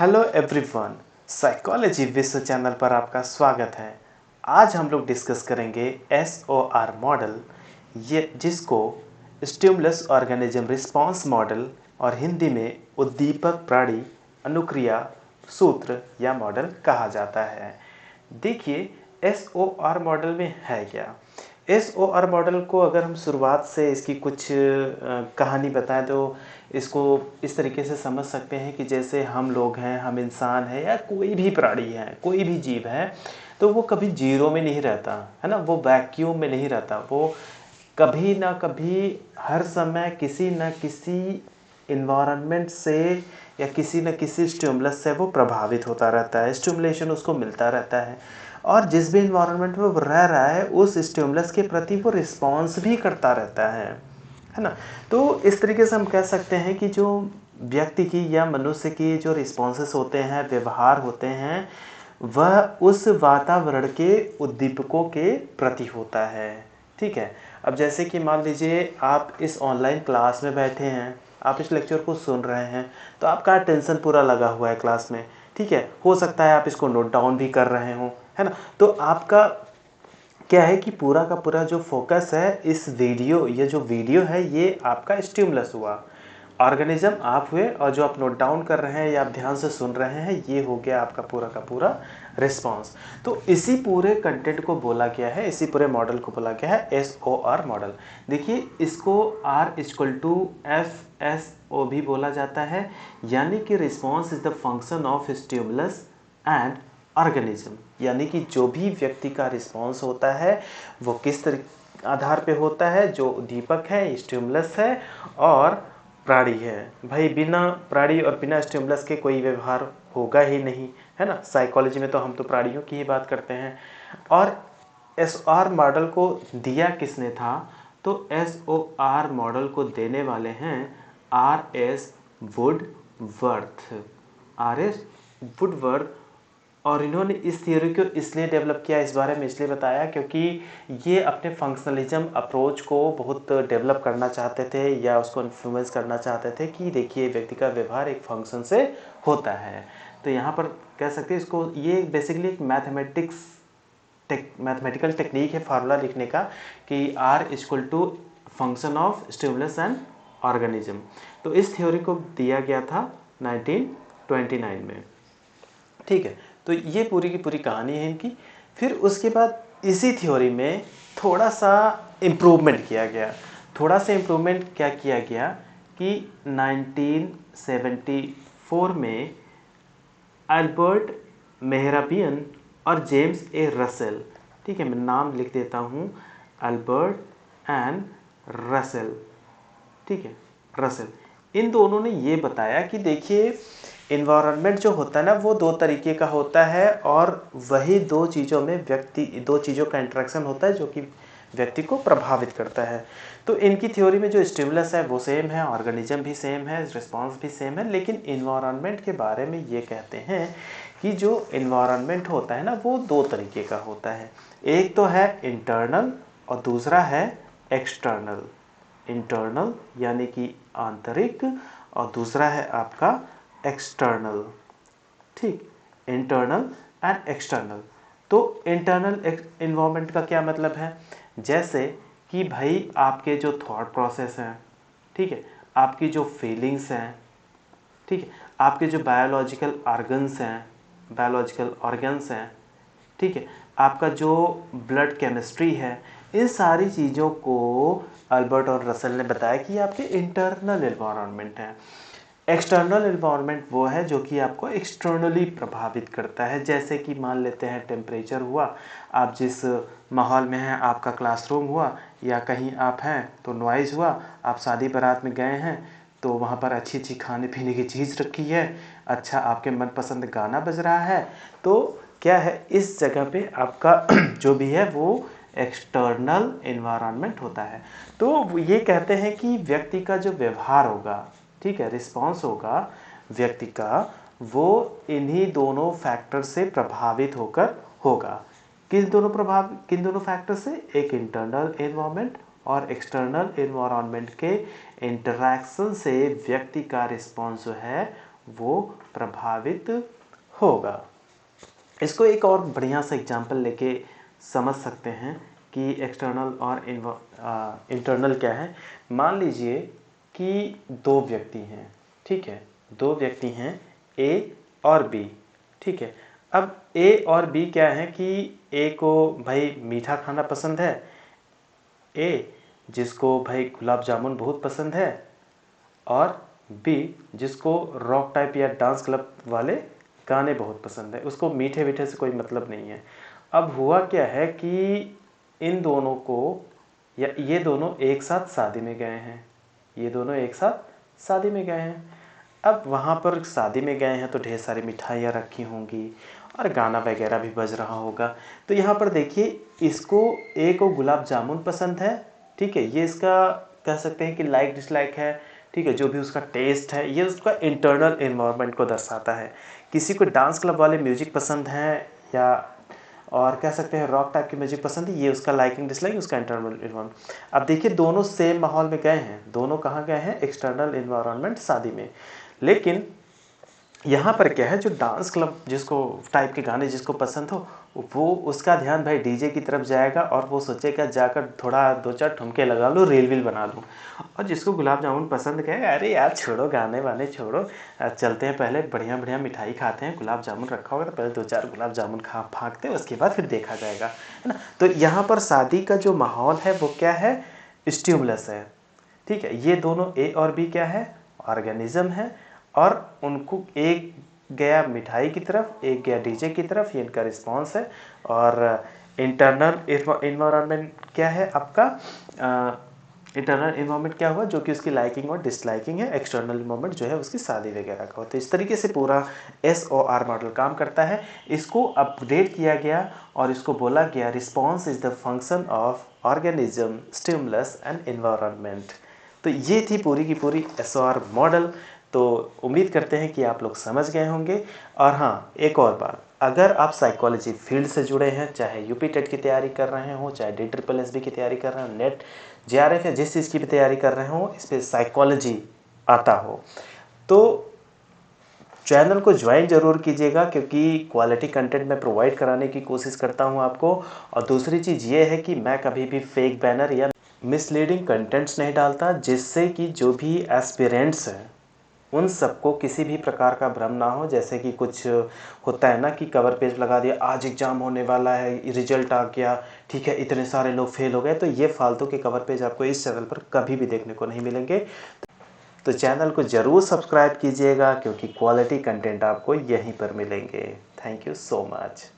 Hello everyone, psychology विश्व channel पर आपका स्वागत है। आज हम लोग डिस्कस करेंगे SOR मॉडल, ये जिसको स्टिमुलस ऑर्गेनिज्म रिस्पांस मॉडल और हिंदी में उद्दीपक प्राणी अनुक्रिया सूत्र या मॉडल कहा जाता है। देखिए, SOR मॉडल में है क्या। SOR मॉडल को अगर हम शुरुआत से इसकी कुछ कहानी बताएं तो इसको इस तरीके से समझ सकते हैं कि जैसे हम लोग हैं, हम इंसान हैं या कोई भी प्राणी है, कोई भी जीव है, तो वो कभी जीरो में नहीं रहता है ना, वो वैक्यूम में नहीं रहता। वो कभी ना कभी हर समय किसी न किसी इन्वायरमेंट से या किसी न किसी स्टिमुलस से वो प्रभावित होता रहता है, स्टिमुलेशन उसको मिलता रहता है और जिस भी इन्वायरमेंट में वो रह रहा है उस स्टिमुलस के प्रति वो रिस्पॉन्स भी करता रहता है ना। तो इस तरीके से हम कह सकते हैं कि जो व्यक्ति की या मनुष्य की जो रिस्पॉन्सेस होते हैं, व्यवहार होते हैं, वह उस वातावरण के उद्दीपकों के प्रति होता है। ठीक है, अब जैसे कि मान लीजिए आप इस ऑनलाइन क्लास में बैठे हैं, आप इस लेक्चर को सुन रहे हैं, तो आपका टेंशन पूरा लगा हुआ है क्लास में। ठीक है, हो सकता है आप इसको नोट डाउन भी कर रहे हो, है ना। तो आपका क्या है कि पूरा का पूरा जो फोकस है इस वीडियो, ये जो वीडियो है ये आपका स्टिमुलस हुआ, ऑर्गेनिज्म आप हुए, और जो आप नोट डाउन कर रहे हैं या आप ध्यान से सुन रहे हैं ये हो गया आपका पूरा का पूरा रिस्पांस। तो इसी पूरे कंटेंट को बोला गया है, इसी पूरे मॉडल को बोला गया है SOR मॉडल। देखिए, इसको R=FSO भी बोला जाता है, यानी कि response is the function of stimulus and organism, यानी कि जो भी व्यक्ति का रिस्पांस होता है वो किस तरह आधार पे होता है, जो दीपक है, स्टिमुलस है और प्राणी है। भाई बिना प्राणी और बिना स्टिमुलस के कोई व्यवहार होगा ही नहीं, है ना। साइकोलॉजी में तो हम तो प्राणियों की ही बात करते हैं। और SOR मॉडल को दिया किसने था, तो SOR मॉडल को देने वाले हैं RS वुडवर्थ। RS वुडवर्थ, और इन्होंने इस थ्योरी को इसलिए डेवलप किया, इस बारे में इसलिए बताया क्योंकि ये अपने फंक्शनलिज्म अप्रोच को बहुत डेवलप करना चाहते थे या उसको इन्फ्लुएंस करना चाहते थे कि देखिए व्यक्ति का व्यवहार एक फंक्शन से होता है। तो यहाँ पर कह सकते हैं इसको, ये बेसिकली एक मैथमेटिकल टेक्निक है फार्मूला लिखने का कि R= function of stimulus and organism. तो इस थ्योरी को दिया गया था 1929 में। ठीक है, तो ये पूरी की पूरी कहानी है इनकी। फिर उसके बाद इसी थ्योरी में थोड़ा सा इम्प्रूवमेंट किया गया। थोड़ा सा इम्प्रूवमेंट क्या किया गया कि 1974 में अल्बर्ट मेहराबियन और जेम्स ए रसेल, ठीक है मैं नाम लिख देता हूँ, अल्बर्ट एंड रसेल, ठीक है रसेल, इन दोनों ने ये बताया कि देखिए इन्वायरमेंट जो होता है ना वो दो तरीके का होता है और वही दो चीज़ों में दो चीज़ों का इंटरेक्शन होता है जो कि व्यक्ति को प्रभावित करता है। तो इनकी थ्योरी में जो स्टिमुलस है वो सेम है, ऑर्गेनिज्म भी सेम है, रिस्पांस भी सेम है, लेकिन इन्वायरमेंट के बारे में ये कहते हैं कि जो इन्वायरमेंट होता है ना वो दो तरीके का होता है। एक तो है इंटरनल और दूसरा है एक्सटर्नल। इंटरनल यानी कि आंतरिक और दूसरा है आपका एक्सटर्नल। ठीक, इंटरनल एंड एक्सटर्नल। तो इंटरनल इन्वायरमेंट का क्या मतलब है, जैसे कि भाई आपके जो थॉट प्रोसेस हैं, ठीक है, आपकी जो फीलिंग्स हैं, ठीक है, आपके जो बायोलॉजिकल ऑर्गन्स हैं, ठीक है, आपका जो ब्लड केमिस्ट्री है, इन सारी चीज़ों को अल्बर्ट और रसेल ने बताया कि आपके इंटरनल एनवायरनमेंट है। एक्सटर्नल एनवायरनमेंट वो है जो कि आपको एक्सटर्नली प्रभावित करता है, जैसे कि मान लेते हैं टेम्परेचर हुआ, आप जिस माहौल में हैं, आपका क्लासरूम हुआ या कहीं आप हैं तो नॉइज़ हुआ, आप शादी बारात में गए हैं तो वहाँ पर अच्छी अच्छी खाने पीने की चीज़ रखी है, अच्छा आपके मनपसंद गाना बज रहा है, तो क्या है इस जगह पे आपका जो भी है वो एक्सटर्नल एनवायरनमेंट होता है। तो ये कहते हैं कि व्यक्ति का जो व्यवहार होगा, ठीक है, रिस्पॉन्स होगा व्यक्ति का, वो इन्हीं दोनों फैक्टर से प्रभावित होकर होगा। किन दोनों फैक्टर से, एक इंटरनल एनवायरनमेंट और एक्सटर्नल एनवायरनमेंट के इंटरैक्शन से व्यक्ति का रिस्पॉन्स जो है वो प्रभावित होगा। इसको एक और बढ़िया सा एग्जाम्पल लेके समझ सकते हैं कि एक्सटर्नल और इंटरनल क्या है। मान लीजिए कि दो व्यक्ति हैं, ठीक है, दो व्यक्ति हैं ए और बी, ठीक है। अब ए और बी क्या है कि ए को भाई मीठा खाना पसंद है, ए जिसको भाई गुलाब जामुन बहुत पसंद है, और बी जिसको रॉक टाइप या डांस क्लब वाले गाने बहुत पसंद है, उसको मीठे मीठे से कोई मतलब नहीं है। अब हुआ क्या है कि इन दोनों को, या ये दोनों एक साथ शादी में गए हैं, ये दोनों एक साथ शादी में गए हैं। अब वहाँ पर शादी में गए हैं तो ढेर सारी मिठाइयाँ रखी होंगी और गाना वगैरह भी बज रहा होगा। तो यहाँ पर देखिए, इसको ए को गुलाब जामुन पसंद है, ठीक है, ये इसका कह सकते हैं कि लाइक डिसलाइक है, ठीक है, जो भी उसका टेस्ट है ये उसका इंटरनल इन्वायरमेंट को दर्शाता है। किसी को डांस क्लब वाले म्यूजिक पसंद है, या और कह सकते हैं रॉक टाइप की म्यूजिक पसंद है, ये उसका लाइकिंग डिसलाइक, उसका इंटरनल इन्वायरमेंट। अब देखिए दोनों सेम माहौल में गए हैं, दोनों कहाँ गए हैं, एक्सटर्नल इन्वायरमेंट शादी में। लेकिन यहाँ पर क्या है, जो डांस क्लब जिसको टाइप के गाने जिसको पसंद हो, वो उसका ध्यान भाई डीजे की तरफ जाएगा और वो सोचेगा जाकर थोड़ा दो चार ठुमके लगा लूँ, रील वील बना लूँ। और जिसको गुलाब जामुन पसंद है, अरे यार छोड़ो गाने वाने छोड़ो, चलते हैं पहले बढ़िया बढ़िया मिठाई खाते हैं, गुलाब जामुन रखा होगा तो पहले दो चार गुलाब जामुन फाँकते हैं, उसके बाद फिर देखा जाएगा, है ना। तो यहाँ पर शादी का जो माहौल है वो क्या है, स्टिमुलस है, ठीक है। ये दोनों ए और बी क्या है, ऑर्गेनिज्म है, और उनको एक गया मिठाई की तरफ, एक गया डीजे की तरफ, ये इनका रिस्पॉन्स है। और इंटरनल इन्वायरमेंट क्या है आपका, इंटरनल इन्वायरमेंट क्या हुआ, जो कि उसकी लाइकिंग और डिसलाइकिंग है। एक्सटर्नल इन्वायरमेंट जो है उसकी शादी वगैरह का। तो इस तरीके से पूरा SOR मॉडल काम करता है। इसको अपडेट किया गया और इसको बोला गया response is the function of organism, stimulus and environment. तो ये थी पूरी की पूरी SOR मॉडल। तो उम्मीद करते हैं कि आप लोग समझ गए होंगे। और हाँ, एक और बात, अगर आप साइकोलॉजी फील्ड से जुड़े हैं, चाहे यूपी टेट की तैयारी कर रहे हो, चाहे DSSB की तैयारी कर रहे हो, नेट JRF या जिस चीज़ की भी तैयारी कर रहे हो, इस पर साइकोलॉजी आता हो, तो चैनल को ज्वाइन जरूर कीजिएगा, क्योंकि क्वालिटी कंटेंट मैं प्रोवाइड कराने की कोशिश करता हूं आपको। और दूसरी चीज़ ये है कि मैं कभी भी फेक बैनर या मिसलीडिंग कंटेंट्स नहीं डालता, जिससे कि जो भी एस्पिरेंट्स हैं उन सबको किसी भी प्रकार का भ्रम ना हो। जैसे कि कुछ होता है ना कि कवर पेज लगा दिया, आज एग्जाम होने वाला है, रिजल्ट आ गया, ठीक है, इतने सारे लोग फेल हो गए। तो ये फालतू के कवर पेज आपको इस चैनल पर कभी भी देखने को नहीं मिलेंगे। तो चैनल को ज़रूर सब्सक्राइब कीजिएगा, क्योंकि क्वालिटी कंटेंट आपको यहीं पर मिलेंगे। Thank you so much.